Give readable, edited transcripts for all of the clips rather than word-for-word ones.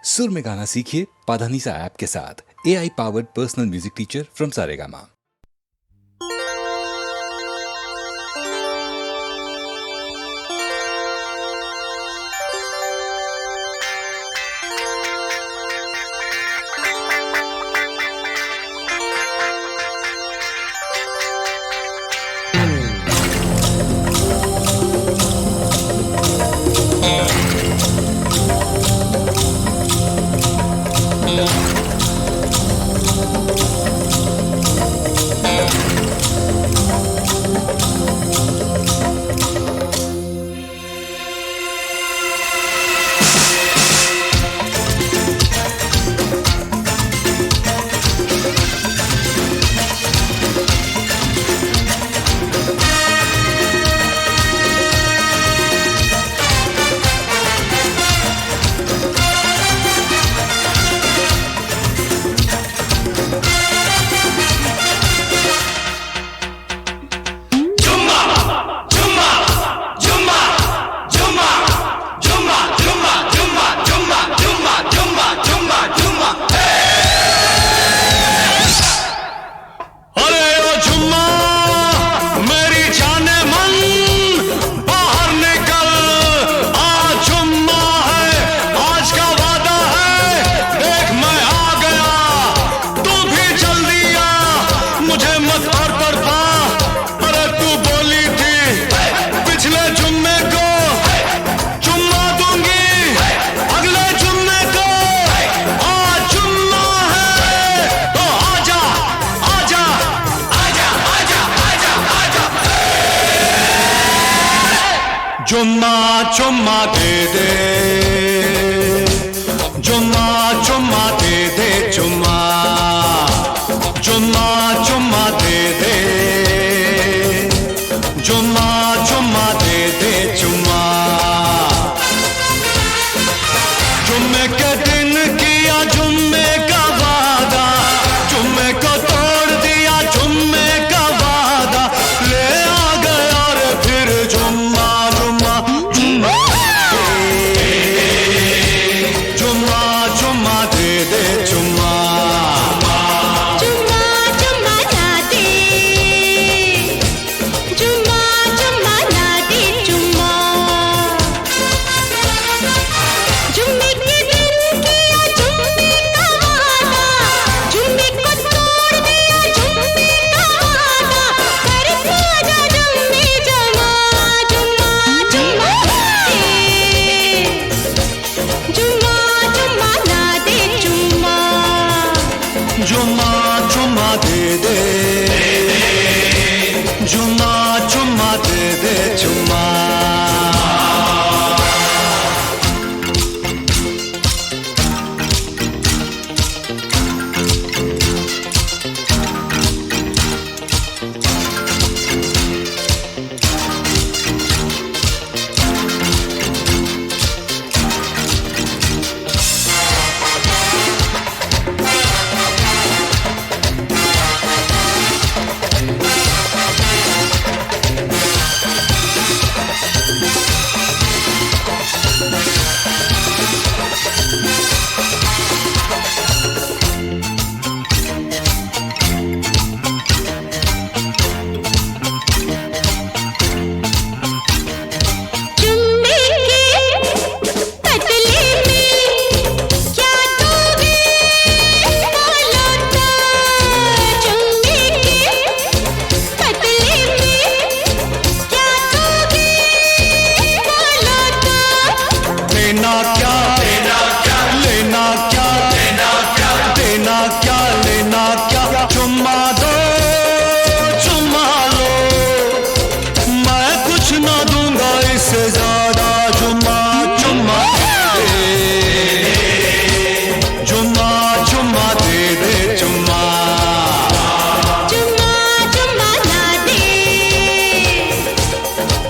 सुर में गाना सीखिए पाधानीसा ऐप के साथ। AI powered personal music teacher from Saregama. चुम्मा चुम्मा दे दे, चुम्मा चुम्मा दे दे, चुम्मा चुम्मा चुम्मा दे दे, चुम्मा चुम्मा दे दे, चुम्मा जुम्मे के दिन किया जुम्मे का वादा, जुम्मे को तोड़ दिया जुम्मे का वादा, ले आ गया रे फिर जुम्मा जुम्मा जुम्मा जुम्मा दे दे, जुम्मा जुम्मा जुम्मा ना दे, जुम्मा जुम्मा ना दे, जुम्मा जुम्मे के दिन किया जुम्मे का वादा, जुम्मे को तोड़ दिया जुम्मे का वादा, कर पूजा जुम्मे जमा जुम्मा जुम्मा दे, जुम्मा जुम्मा ना दे, जुम्मा जुम्मा जुम्मा दे दे, जुम्मा जुम्मा दे दे, जुम्मा जुम्मे के पतले में क्या दोगे बोलो तो, जुम्मे के पतले में क्या दोगे बोलो तो, देना क्या लेना क्या, लेना क्या देना क्या लेना क्या, चुम्मा दो चुम्मा लो, मैं कुछ ना दूंगा इससे ज्यादा, जुम्मा चुम्मा दे दे, जुम्मा चुम्मा दे दे, जुम्मा जुम्मा जुम्मा ना दे,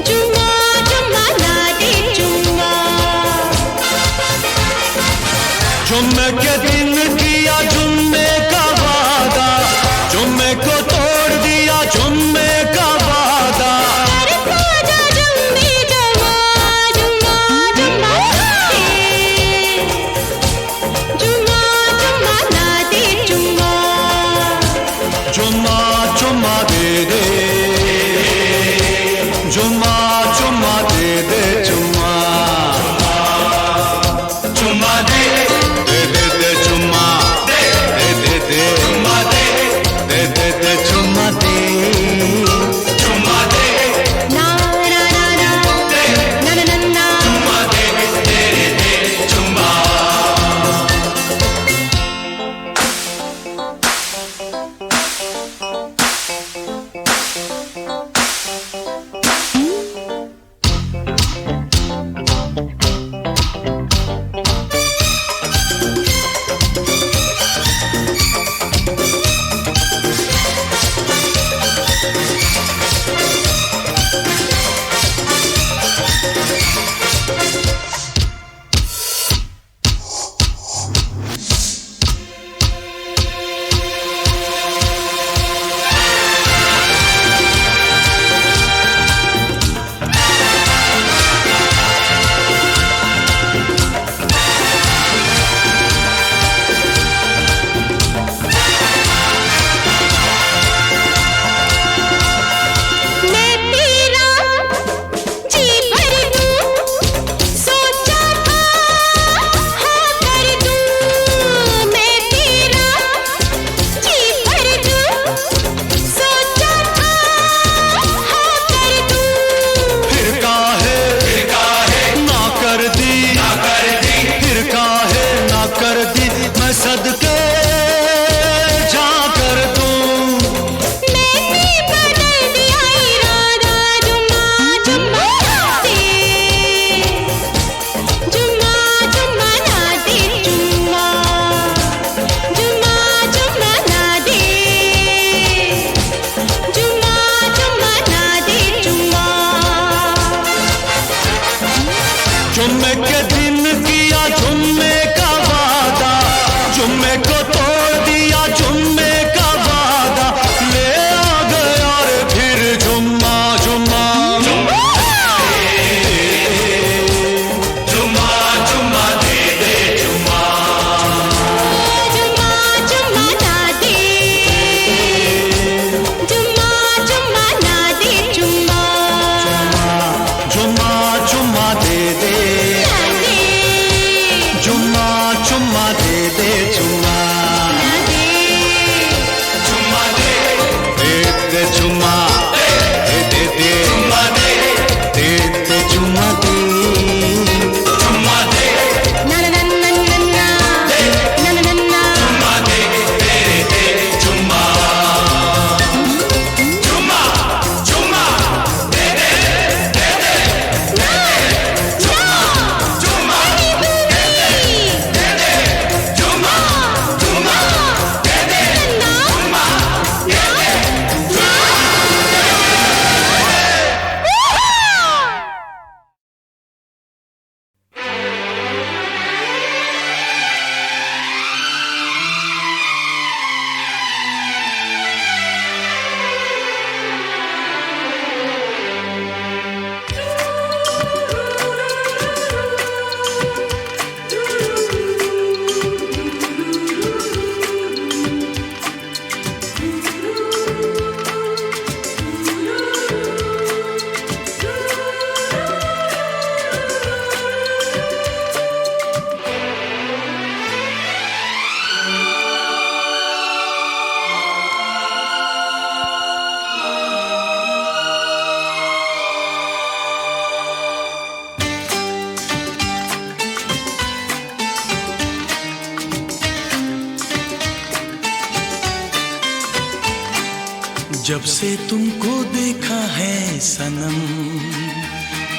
जुम्मा जुम्मा ना दे, जुम्मा जुम्मे के दिन किया जुम्मे का वादा, जुम्मे को तोड़ दिया जुम्मे का वादा, कर पूजा जुम्मे जमा जुम्मा जुम्मा दे, जब से तुमको देखा है सनम,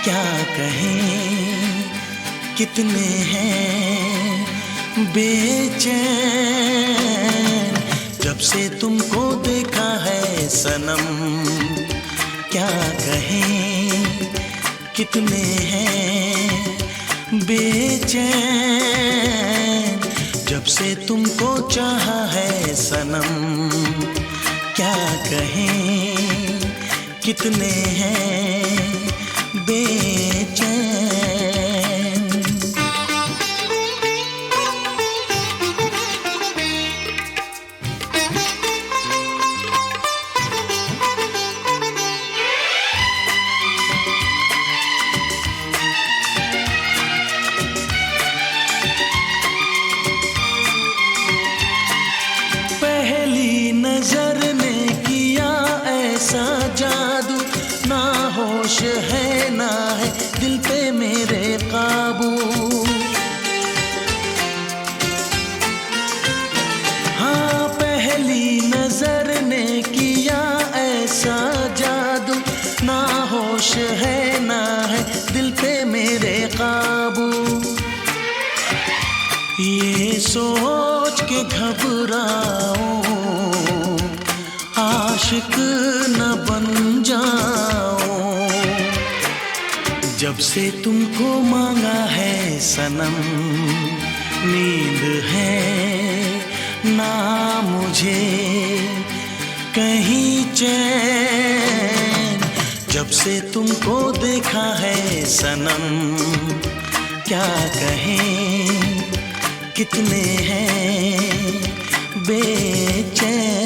क्या कहें कितने हैं बेचैन। जब से तुमको देखा है सनम, क्या कहें कितने हैं बेचैन। जब से तुमको चाहा है सनम, क्या कहें कितने हैं बेचैन। पहली नजर ने किया ऐसा जादू, ना होश है ना है दिल पे मेरे काबू। हाँ, पहली नजर ने किया ऐसा जादू, ना होश है ना है दिल पे मेरे काबू। ये सोच के घबराऊं आशिक न बन जाऊं। जब से तुमको मांगा है सनम, नींद है ना मुझे कहीं चैन। जब से तुमको देखा है सनम, क्या कहें कितने हैं बेचैन।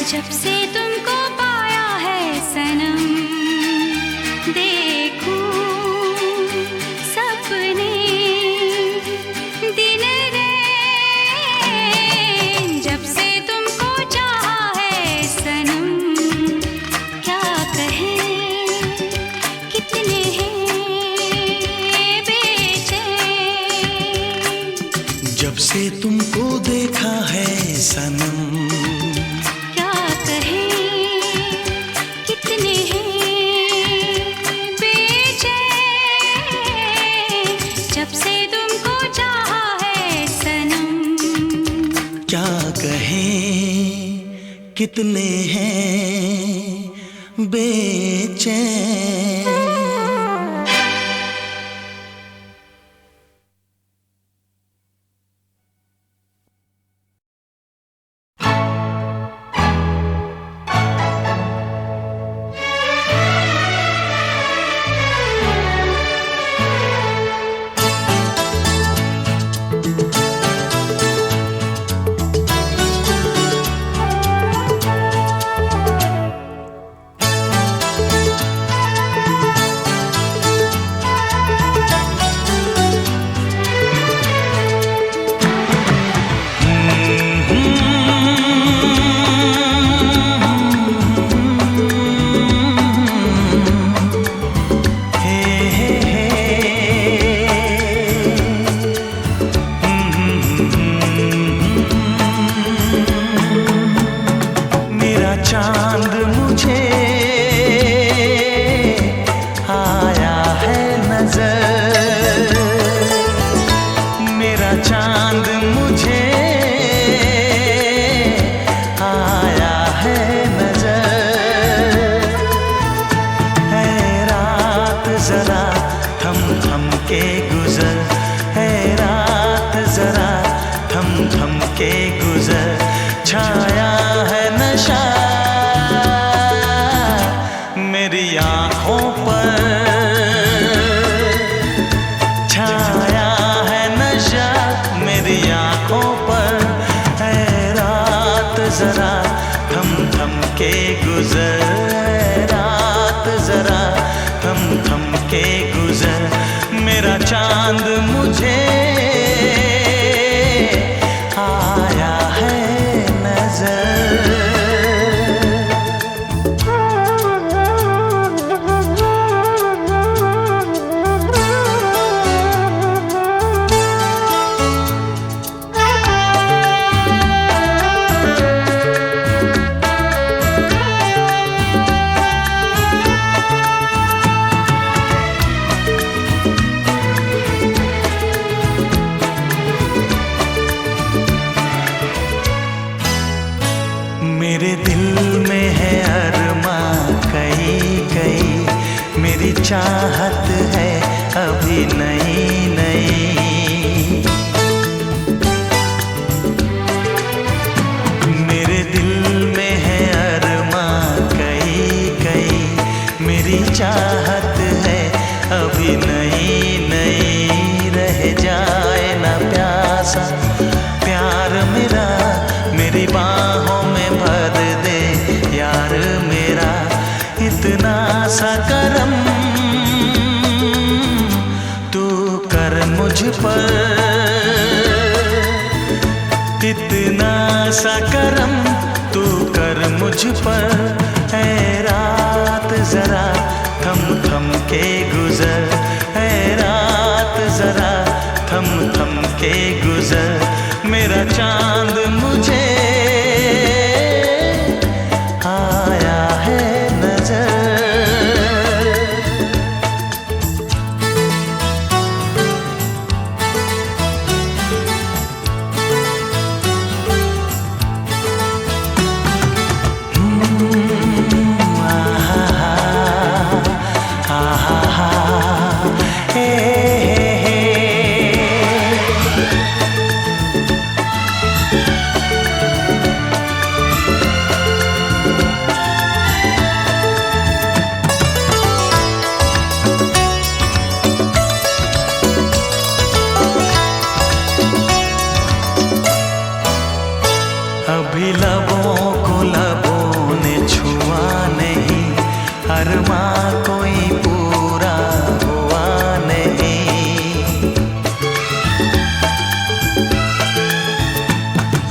जब से तुमको पाया है सनम, देखूं सपने दिन रैन। जब से तुमको चाहा है सनम, क्या कहें कितने हैं बेचैन। जब से तुमको देखा है सनम, जब से तुमको चाहा है सनम, क्या कहें कितने हैं बेचैन। गुजर, रात जरा थम थम के गुजर, मेरा चांद मुझे आया है नजर। मेरे दिल में है अरमां कई कई, मेरी चाहत है अभी नई नई। मेरे दिल में है अरमां कई कई, मेरी चाहत है अभी नई नई। रह जाए ना प्यासा प्यार मेरा, मेरी बाहों में भर दे यार मेरा। इतना सा करम तू कर मुझ पर, इतना सा करम तू कर मुझ पर। ऐ रात जरा थम थम के गुजर, ऐ रात जरा थम थम के गुजर, मेरा चांद मुझे आया है नजर। अभी लबों को लबों ने छुआ नहीं, अरमां कोई पूरा हुआ नहीं।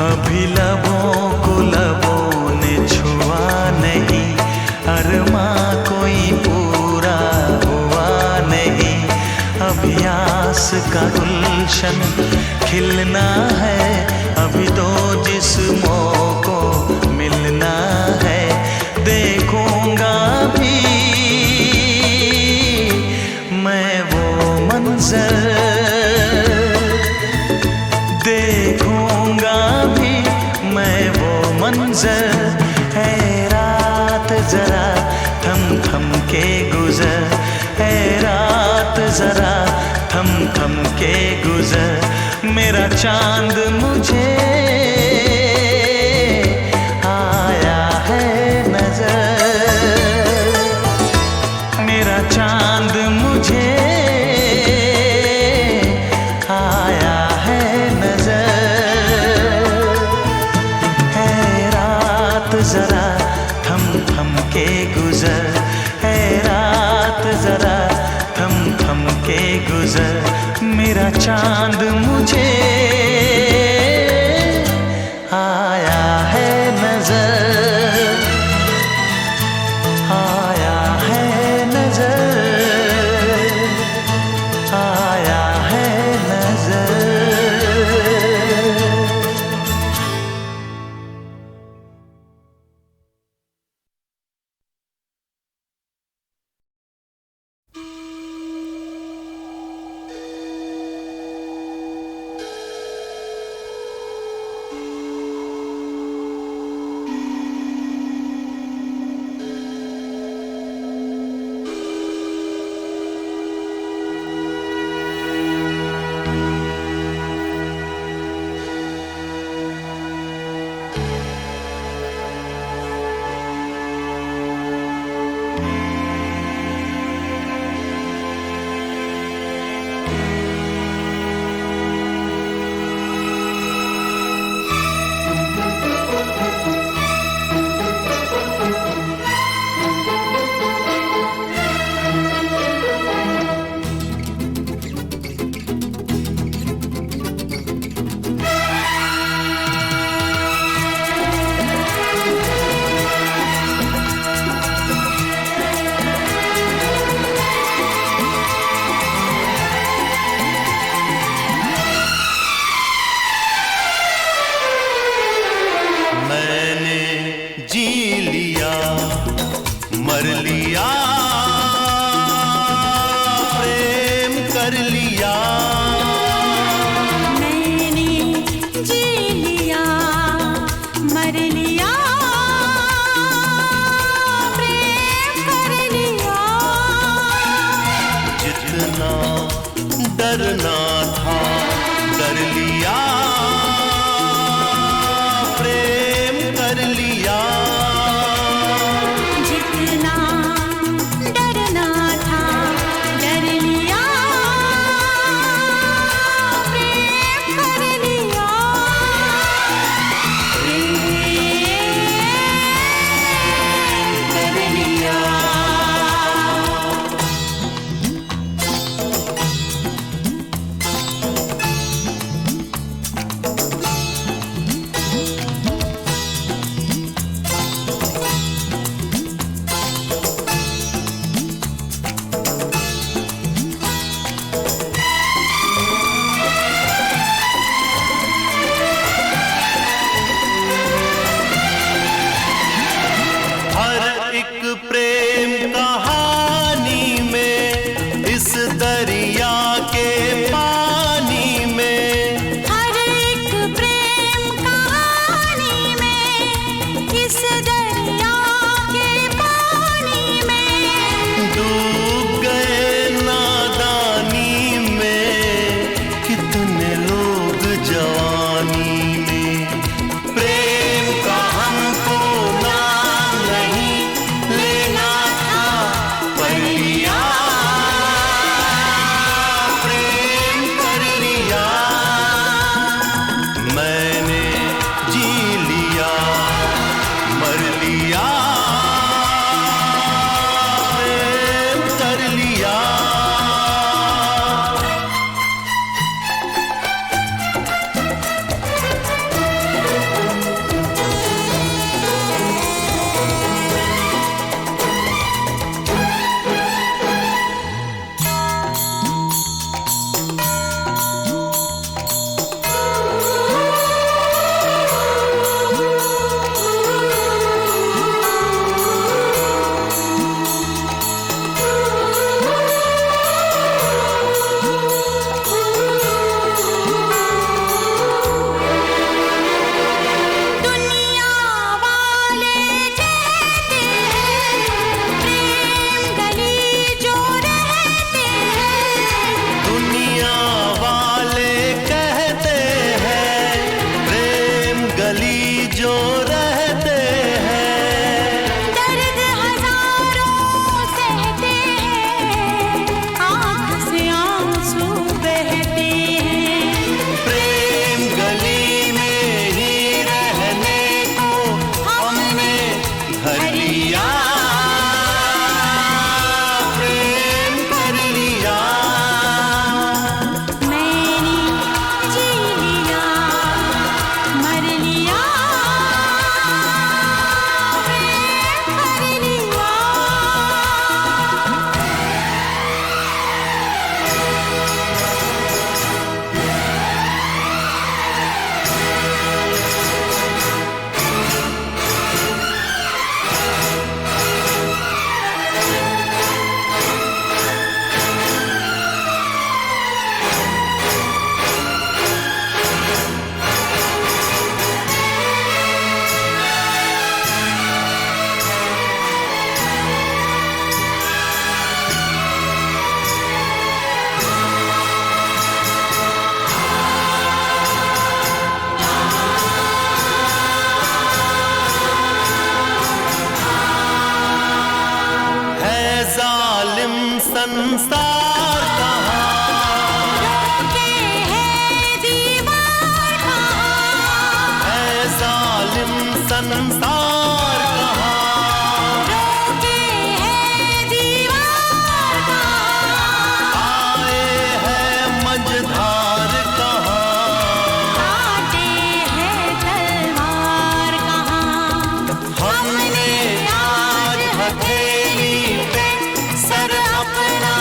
अभी लबों को लबों ने छुआ नहीं, अरमां कोई पूरा हुआ नहीं। अभी आस का गुलशन खिलना है, अभी तो जिस्मों को मिलना है। देखूंगा भी मैं वो मंजर, देखूंगा भी मैं वो मंजर। है रात जरा थम थम के गुजर, है रात जरा थम थम के गुजर, मेरा चांद मुझे आया है नजर। मेरा चांद मुझे आया है नजर। है रात जरा थम थम के गुजर, है रात जरा थम थम के गुजर, मेरा चांद मुझे आया है नजर, आया है नजर, आया है नजर। मर लिया, प्रेम कर लिया। मैंने जी लिया, मर लिया, प्रेम कर लिया। जितना डरना था डर लिया, प्रेम कर लिया। जितना डरना था डर लिया, प्रेम कर लिया। प्रेम कर लिया। हर एक प्रेम कहानी में, इस दरिया के पानी में, हर एक प्रेम कहानी में, इस दरिया के पानी में, डूब गए नादानी में कितने लोग जवानी में। प्रेम का हमको नाम नहीं लेना था, पर लिया, प्रेम कर लिया। मैंने जी लिया, मर लिया, प्रेम कर लिया। दुनिया वाले कहते हैं प्रेम गली जो रहते हैं। दुनिया वाले कहते हैं प्रेम गली जो रहते हैं। दर्द हजारों सहते हैं, आँख से आंसू बहते हैं। प्रेम गली में ही रहने को हमने घर लिया, प्रेम कर लिया। मैंने जी लिया, मर लिया, प्रेम कर लिया। है जालिम संसार कहाँ, रोके है दीवार कहाँ, है जालिम संसार कहाँ। रोके है दीवार कहाँ, आए हैं मझधार कहाँ, काटे है तलवार कहाँ। हमने आज हथेली पे सर अपना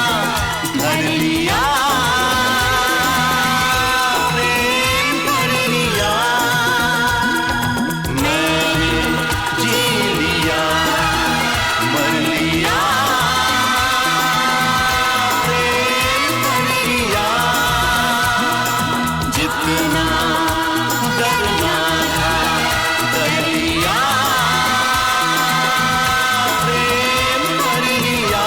पहेलिया, प्रेम पहेलिया, जितना डरना था दरिया, प्रेम पहेलिया।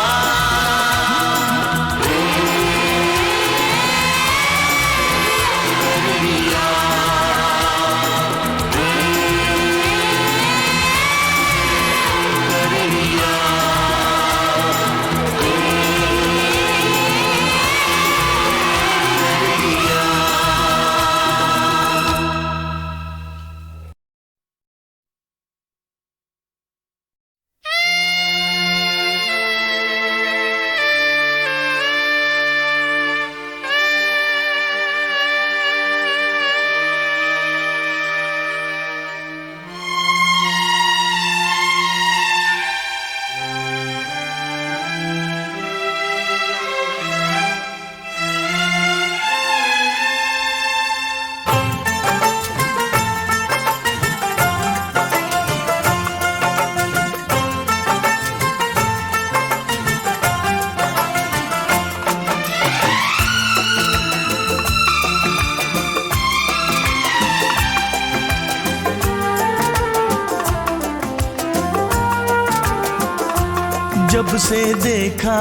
जब से देखा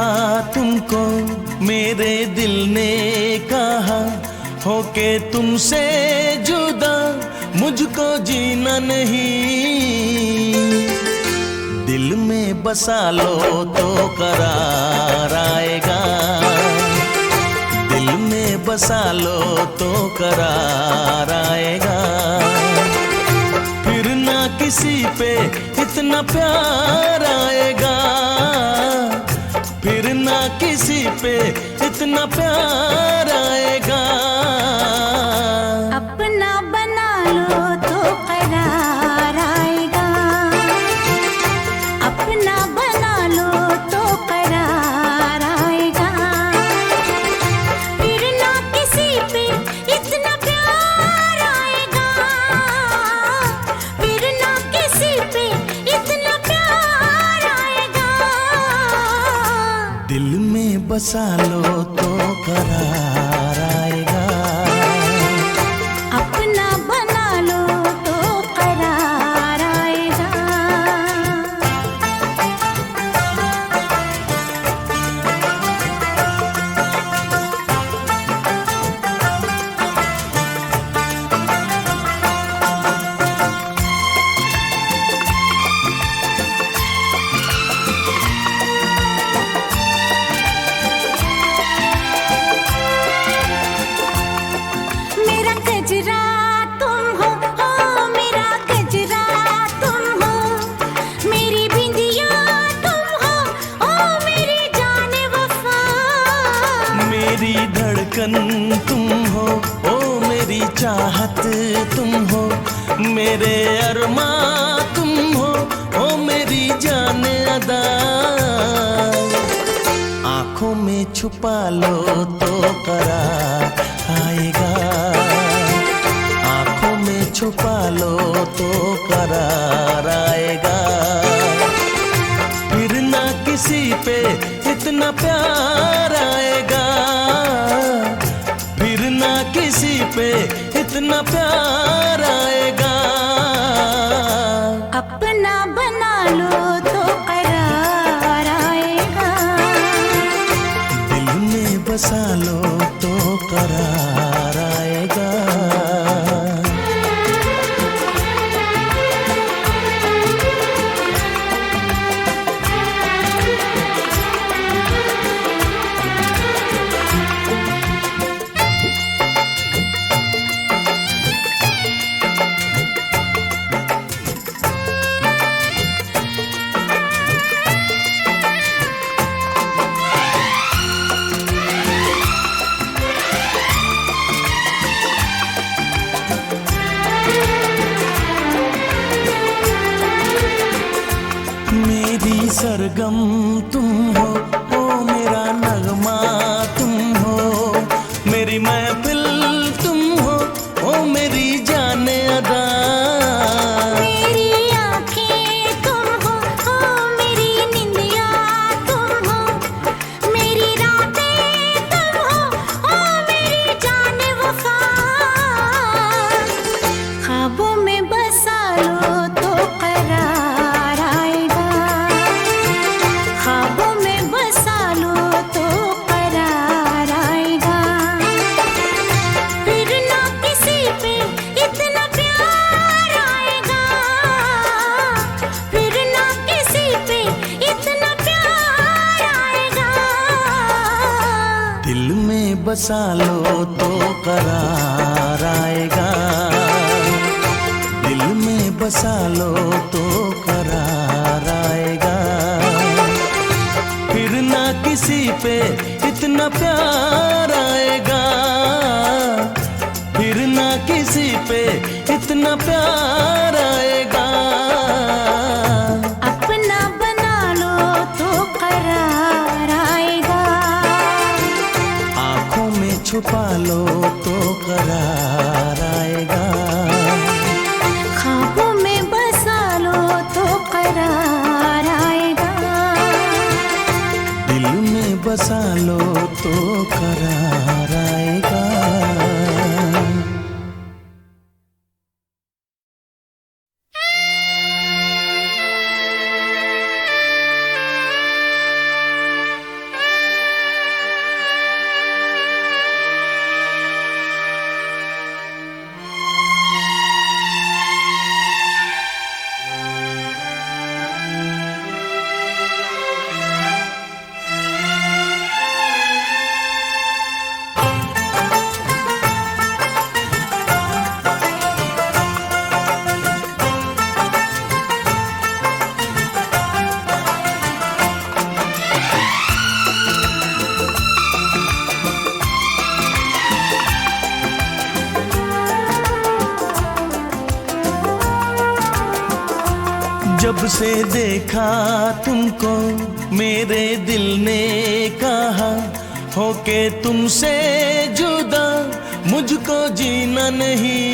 तुमको मेरे दिल ने कहा, होके तुमसे जुदा मुझको जीना नहीं। दिल में बसा लो तो करार आएगा, दिल में बसा लो तो करार आएगा। फिर ना किसी पे इतना प्यार आएगा, फिर ना किसी पे इतना प्यार आएगा। अपना बना लो तो करार आएगा, अपना बना लो तो करार आएगा। फिर ना किसी पे इतना प्यार आएगा, फिर ना किसी पे इतना प्यार आएगा। दिल में बसा लो तो करार आएगा, अपना बना लो तो करार आएगा। मेरा गजरा तुम हो, मेरा गजरा तुम हो। मेरी बिंदिया तुम हो, मेरी जाने वफा। मेरी धड़कन तुम हो, ओ मेरी चाहत तुम हो। मेरे अरमा तुम हो, ओ मेरी जान अदा। आंखों में छुपा लो तो करार आएगा, आंखों में छुपा लो तो करार आएगा। फिर ना किसी पे इतना प्यार आएगा, फिर ना किसी पे इतना प्यार आएगा। अपना बना लो तो करार आएगा, दिल में बसा लो तो करार आएगा। मेरी सरगम तुम हो, ओ मेरा नगमा तुम हो। मेरी महफिल तुम हो, ओ मेरी जान अदा। मेरी आँखें तुम हो, मेरी निंदिया बसा लो तो करार आएगा, दिल में बसा लो तो करार आएगा। फिर ना किसी पे इतना प्यार आएगा, फिर ना किसी पे इतना प्यार आएगा। अपना बना लो तो करार आएगा, आँखों में छुपा लो तो करार आएगा, ख्वाबों में बसा लो तो करार आएगा, दिल में बसा लो तो करार आएगा। जब से देखा तुमको मेरे दिल ने कहा, होके तुमसे जुदा मुझको जीना नहीं।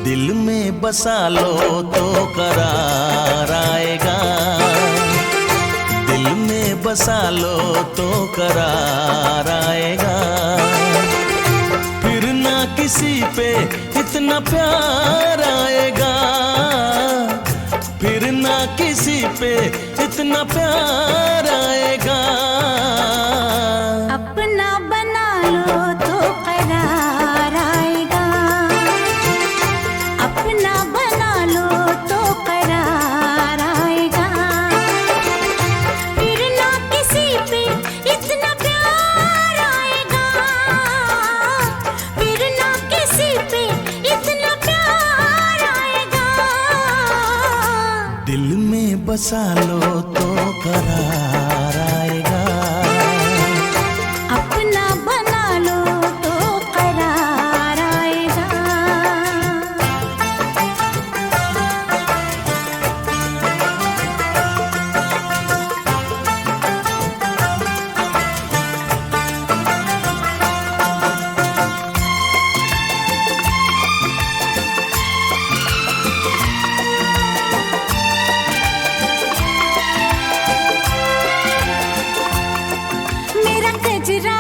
दिल में बसा लो तो करार आएगा, दिल में बसा लो तो करार आएगा। फिर ना किसी पे इतना प्यार आएगा, फिर ना किसी पे इतना प्यार आएगा। अपना बना लो तो करार आएगा, अपना बना लो तो करार आएगा। फिर ना किसी पे इतना प्यार आएगा, फिर ना किसी पे इतना प्यार आएगा। दिल में बसा लो तो करार आएगा, अपना बना लो तो करार आएगा। मेरा कजरा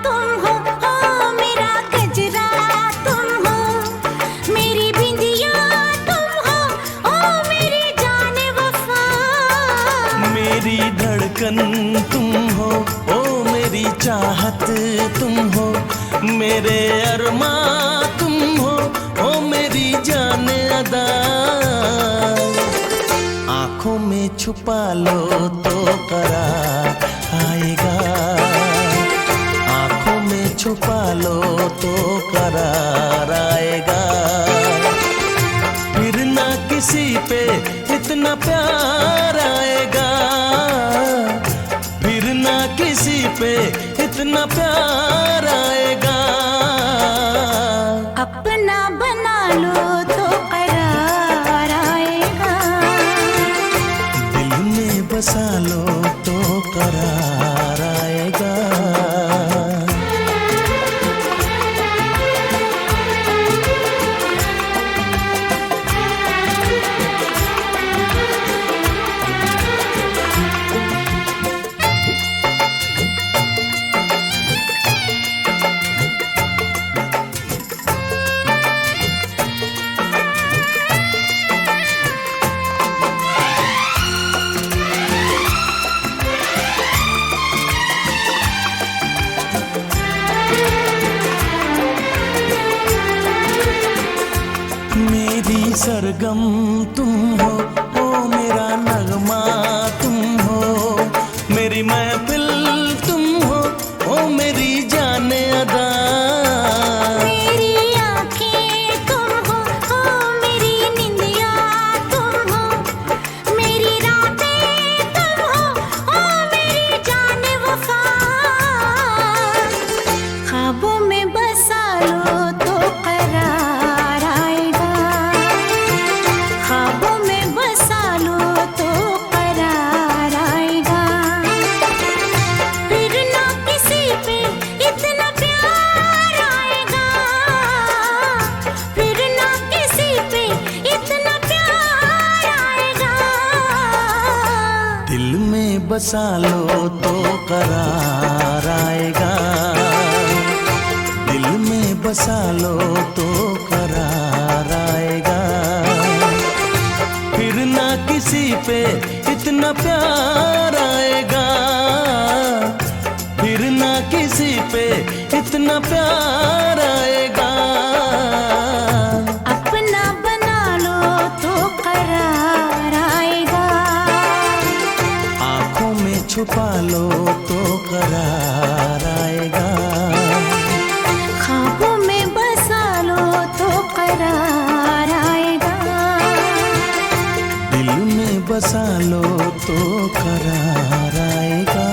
तुम हो, मेरा कजरा तुम हो, मेरी बिंदिया तुम हो, ओ मेरी जाने वफा। मेरी धड़कन तुम हो, ओ मेरी चाहत तुम हो, मेरे अरमा तुम हो, ओ मेरी जान अदा। आँखों में छुपा लो तो करार आएगा, आँखों में छुपा लो तो करार आएगा। फिर ना किसी पे इतना प्यार आएगा, फिर ना किसी पे इतना प्यार आएगा। अपना बना लो तो करार आएगा, दिल में बसा लो तो करार आएगा। मेरी सरगम तुम हो, ओ मेरा नगमा तुम हो, मेरी महफिल तुम हो, ओ में बसा लो तो करार आएगा, दिल में बसा लो तो करार आएगा। फिर ना किसी पे इतना प्यार आएगा, फिर ना किसी पे इतना प्यार आएगा। अपना बना लो तो करार आएगा, आँखों में छुपा लो तो करार आएगा, ख्वाबों में बसा लो तो करार आएगा। दिल में बसा लो तो करार आएगा।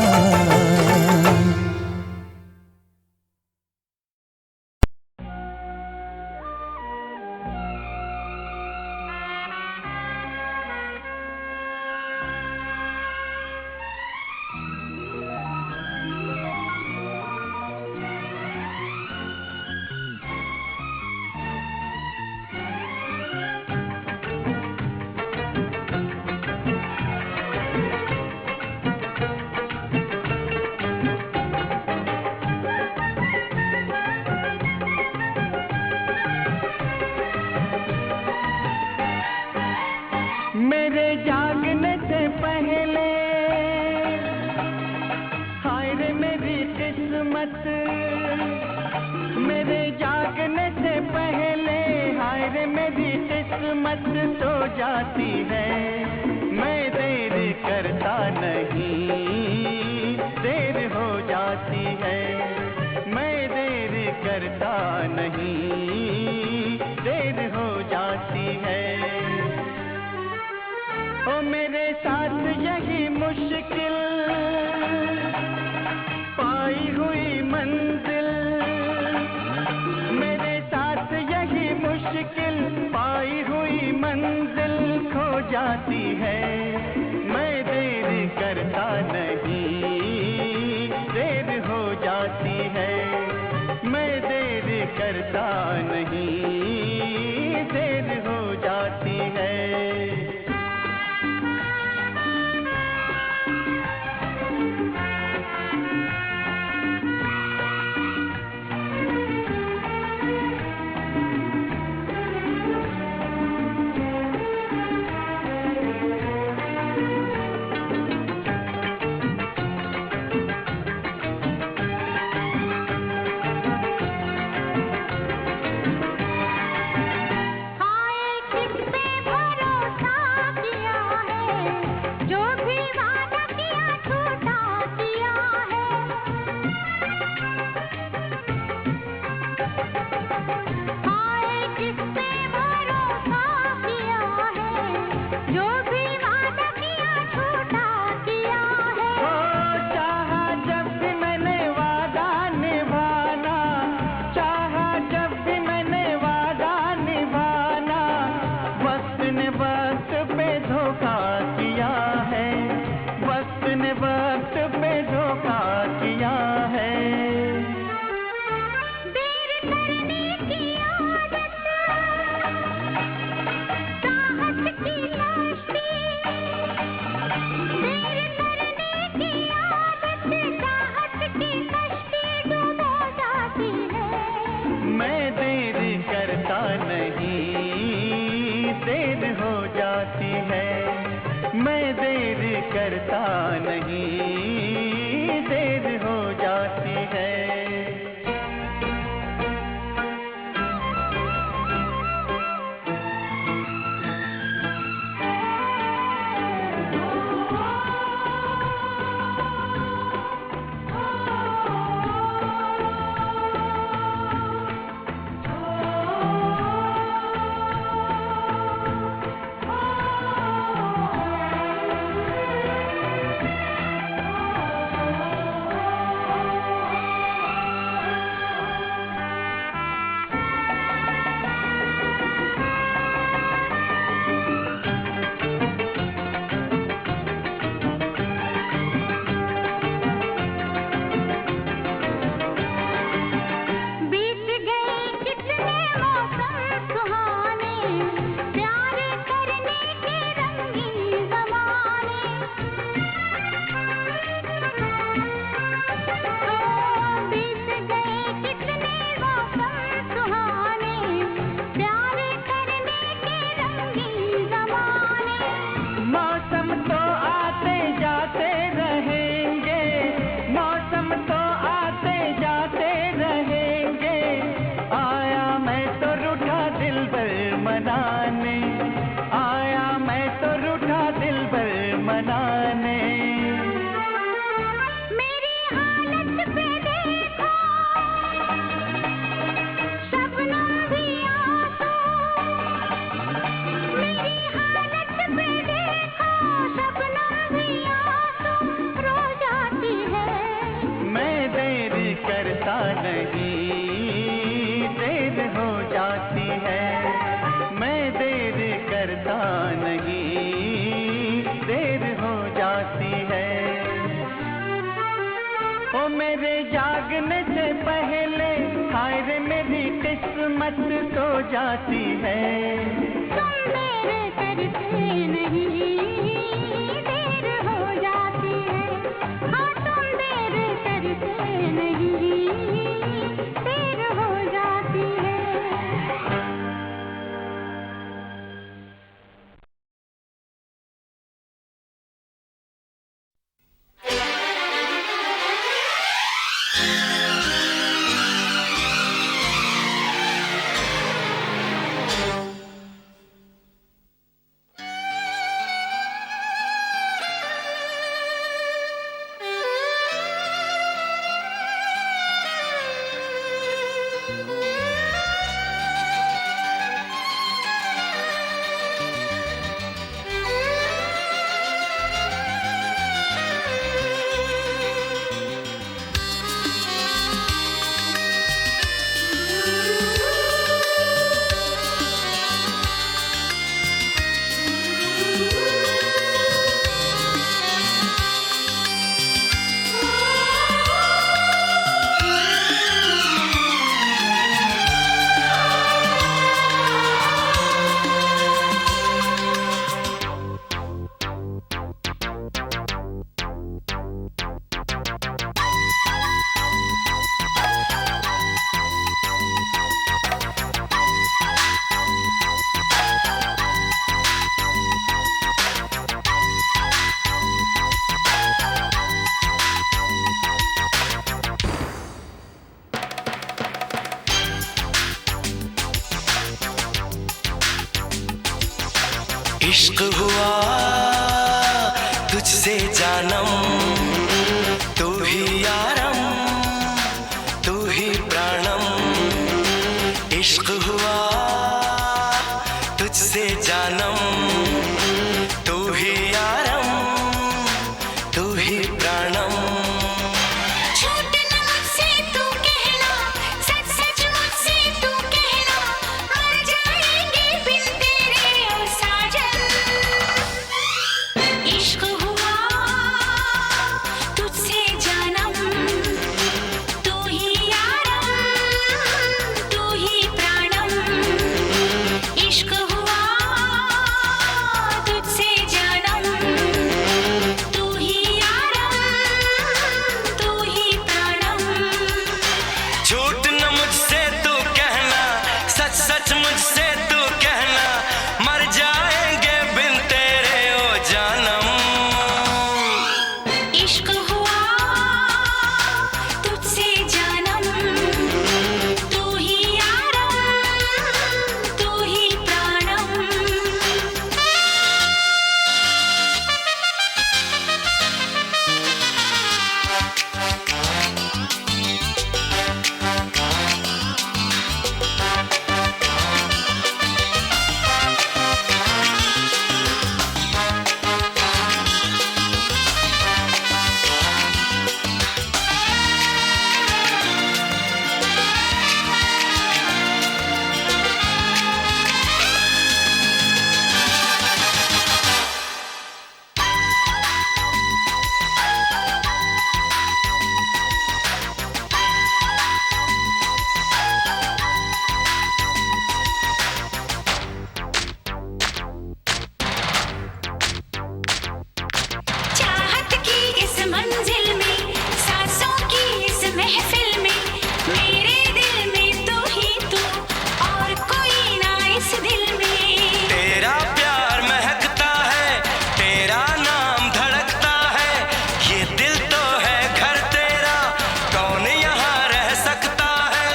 मेरे जागने से पहले हाय रे मेरी किस्मत, मेरे जागने से पहले हाय रे मेरी किस्मत सो जाती है। मैं देर करता नहीं, देर हो जाती है। मैं देर करता नहीं, देर हो जाती है। ओ मेरे साथ यही मुश्किल पाई हुई मंजिल, मेरे साथ यही मुश्किल पाई हुई मंजिल खो जाती है। मैं देर करता नहीं, देर हो जाती है। मैं देर करता नहीं, देर हो जाती है। करता नहीं, देर हो जाती है। मेरे जागने से पहले हाय रे मेरी किस्मत सो जाती है। तुम मेरे करते नहीं देर हो जाती है। हाँ तुम देर करते नहीं देर हो जाती है। इश्क हुआ तुझसे जानम, तू ही यारम, तू ही प्राणम। इश्क हुआ तुझसे जानम, तू ही यारम, तू ही प्राणम। झूठ न मुझसे तू कहना, सच सच मुझसे तू कहना, मर जाएंगे बिन तेरे ओ साजन। इश्क हुआ तुझसे जानम, तू ही यारम, तू ही प्राणम। इश्क हुआ तुझसे जानम, तू ही यारम, तू ही प्राणम। झूठ न मुझसे तू कहना, सच सच मुझसे तू कहना, मर जाएंगे बिन तेरे ओ जानम। इश्क हुआ तुझसे जानम, तू ही यारम, तू ही प्राणम। चाहत की इस मंजिल में, सांसों की इस महफिल में, मेरे दिल में तू ही तू और कोई ना इस दिल में। तेरा प्यार महकता है, तेरा नाम धड़कता है, ये दिल तो है घर तेरा, कौन यहाँ रह सकता है,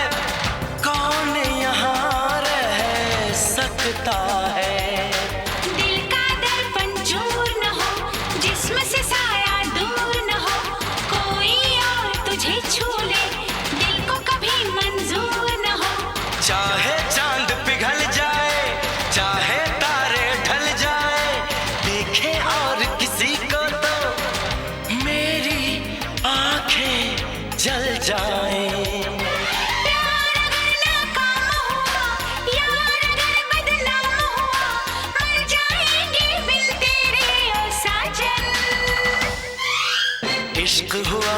कौन यहाँ रह सकता है। दिल का दर्पण चूर न हो, जिस्म से साया दूर न हो, कोई और तुझे छू ले, दिल को कभी मंजूर न हो। चाहे चांद पिघल जाए, चाहे तारे ढल जाए, देखे और किसी को तो मेरी आंखें जल जाएं। प्यार अगर नाकाम हुआ, यार अगर बदनाम हुआ, मर जाएंगे बिन तेरे ओ साजन। इश्क हुआ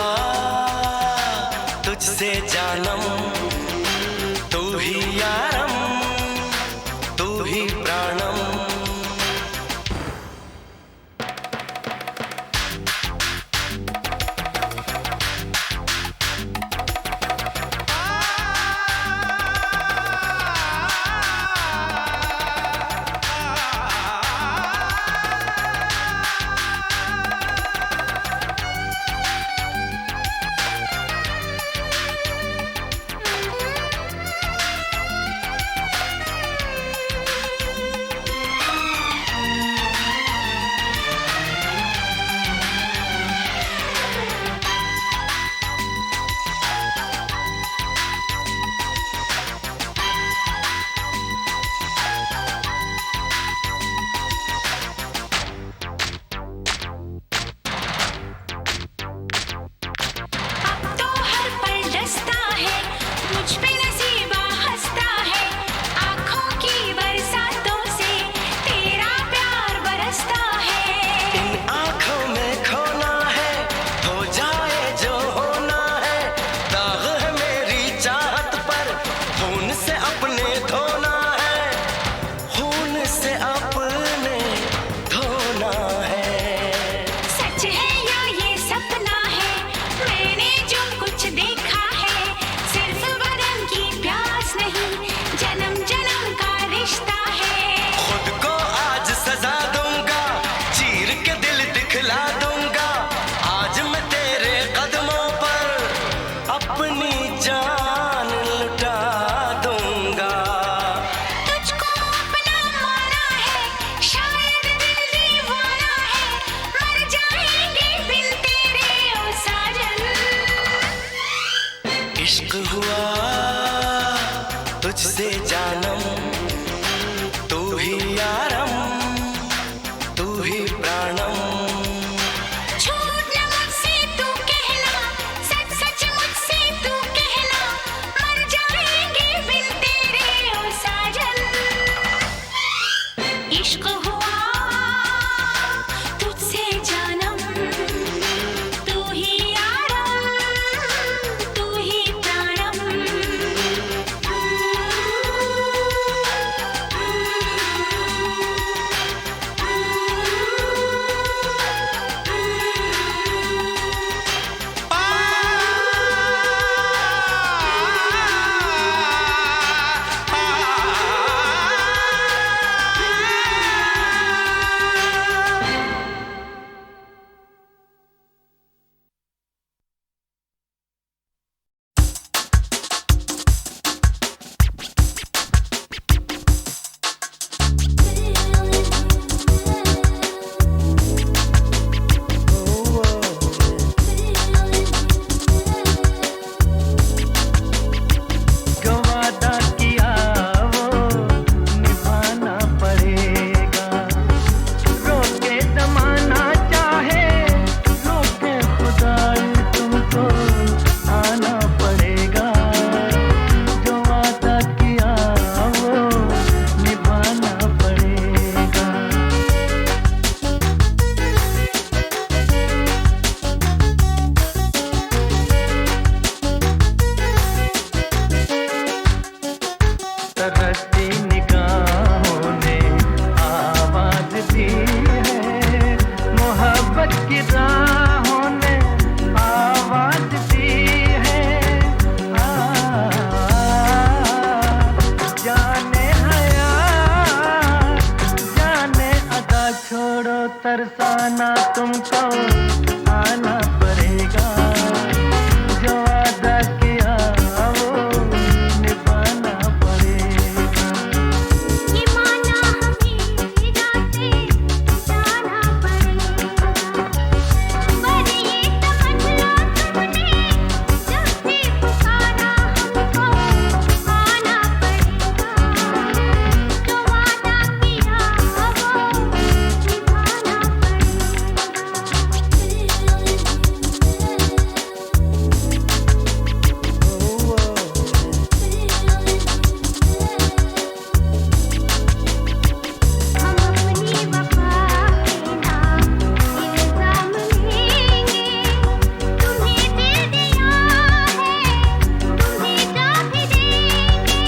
इश्क हुआ तुझसे जानम, तू ही यारम, तू ही प्राणम। झूठ न मुझसे तू कहना, सच सच मुझसे तू कहना, मर जाएंगे बिन तेरे ओ साजन। इश्क हुआ तुझसे जानम, तू ही यारम, तू ही प्राणम। जो वादा किया वो निभाना पड़ेगा, रोके जमाना चाहे रोके खुदाई तुमको आना पड़ेगा। जो वादा किया वो निभाना पड़ेगा। तरसती निगाहों ने आवाज दी है, मोहब्बत की राहों ने आवाज दी है। जाने हया जाने अदा, छोड़ो तरसाना तुमको आना पड़ेगा। जो वादा किया वो निभाना पड़ेगा। ये माना हमें जाते जाना पड़ेगा, पर ये समझ लो तुमने जब से पुकारा हमको आना पड़ेगा। जो वादा किया वो निभाना हम अपनी वफा के नाम इल्जाम लेंगे। तुम्हें दे दिया है, तुम्हें जा भी देंगे।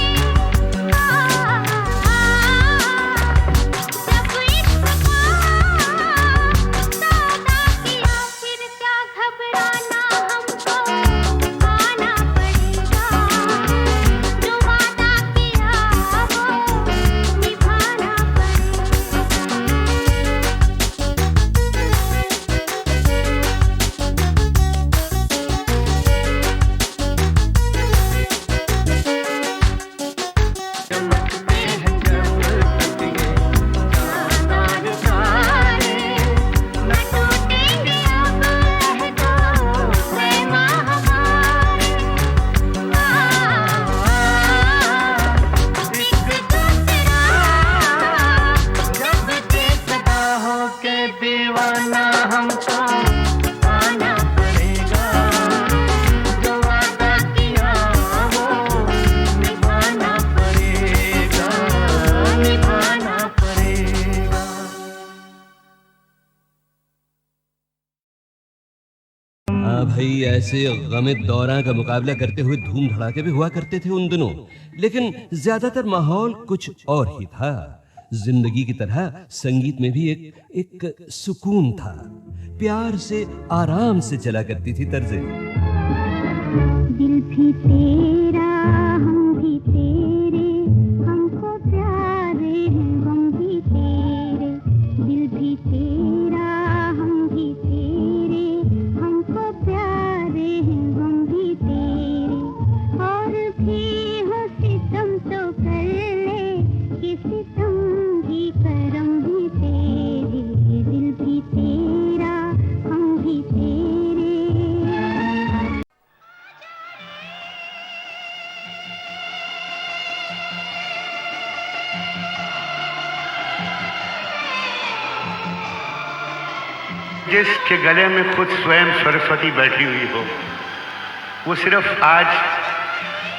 जब इश्क का सौदा किया, फिर क्या घबराना, हमको आना पड़ेगा। जो वादा किया वो निभाना चमकते हैं जब तक ये चांद तारे, न टूटेंगे अब रहता प्रेमा हमारे। एक दूसरा जब देखता हो के दीवाना, हमको आना पड़ेगा। जो वादा किया वो निभाना पड़ेगा, निभाना पड़ेगा। हाँ भाई, ऐसे गमे दौरां का मुकाबला करते हुए धूम धड़ाके भी हुआ करते थे उन दिनों, लेकिन ज्यादातर माहौल कुछ और ही था। जिंदगी की तरह संगीत में भी एक सुकून था। प्यार से आराम से चला करती थी तर्जें। दिल भी तेरा, हम भी तेरे, हमको प्यारे हैं हम भी तेरे। दिल भी तेरा, हम भी तेरे, हमको प्यारे हैं हम भी तेरे। और भी हो सितम तो कर ले, कि सितम भी करम भी तेरे। दिल भी तेरा, हम भी तेरे। जिसके गले में खुद स्वयं सरस्वती बैठी हुई हो, वो सिर्फ आज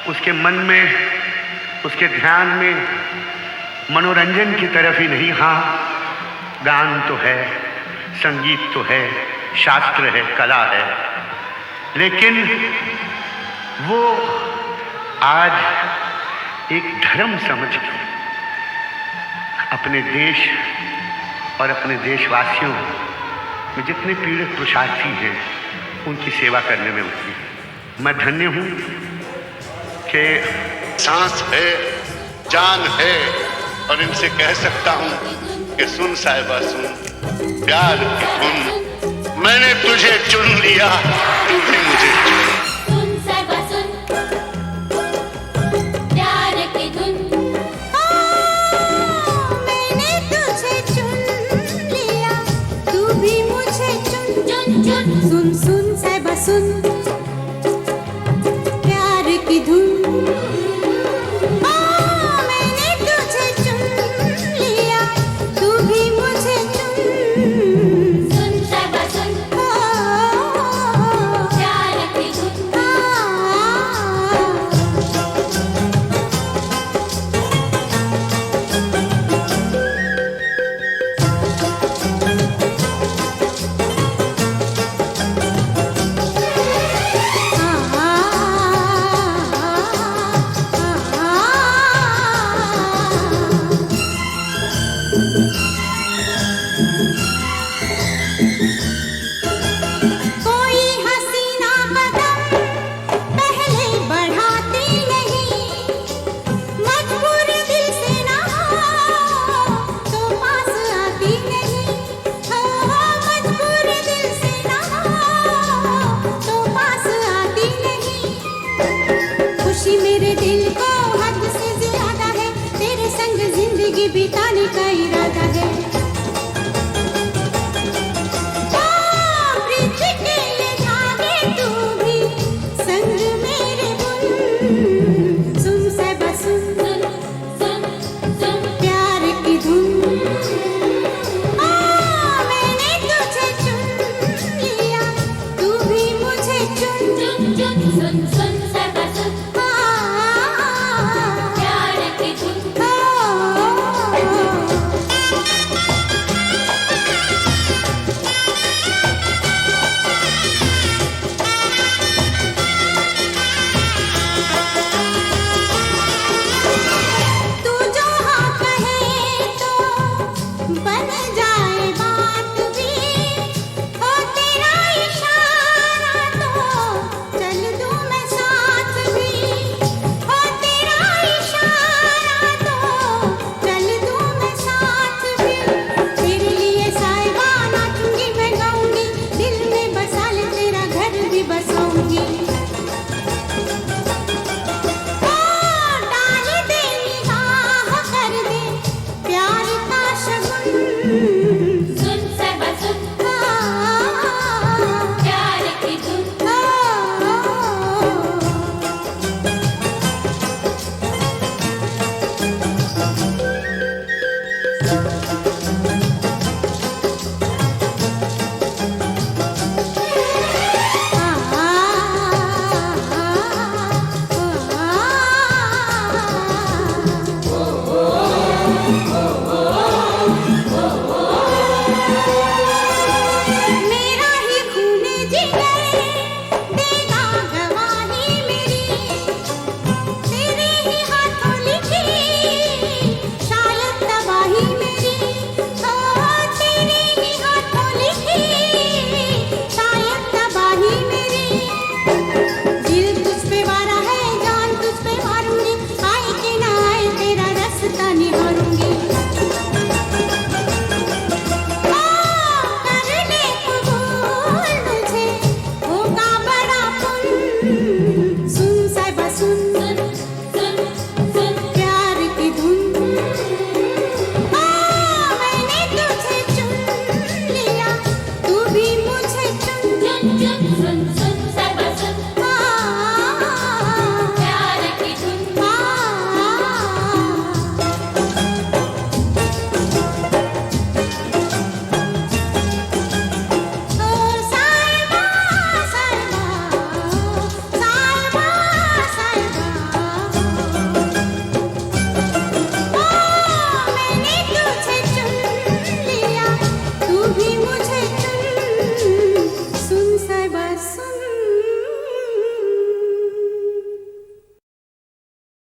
उसके मन में, उसके ध्यान में मनोरंजन की तरफ ही नहीं, हाँ गान तो है, संगीत तो है, शास्त्र है, कला है, लेकिन वो आज एक धर्म समझ के अपने देश और अपने देशवासियों में जितने पीड़ित पुरुषार्थी हैं उनकी सेवा करने में उठी है। मैं धन्य हूँ कि सांस है, जान है, और इनसे कह सकता हूँ कि सुन साहिबा सुन, प्यार की धुन, मैंने तुझे चुन लिया, तू भी मुझे चुन। सुन साहिबा सुन, प्यार की धुन, मैंने तुझे चुन लिया, तू भी मुझे चुन चुन चुन। सुन सुन साहिबा सुन, प्यार की धुन, बिताने का इरादा है। ब्रिज के ये धागे तू भी संग मेरे बुन। सुन साहिबा सुन, सुन सुन प्यार की धुन, मैंने तुझे चुन लिया, तू भी मुझे चुन चुन चुन। सुन सुन साहिबा सुन, प्यार की धुन। Sun, sun.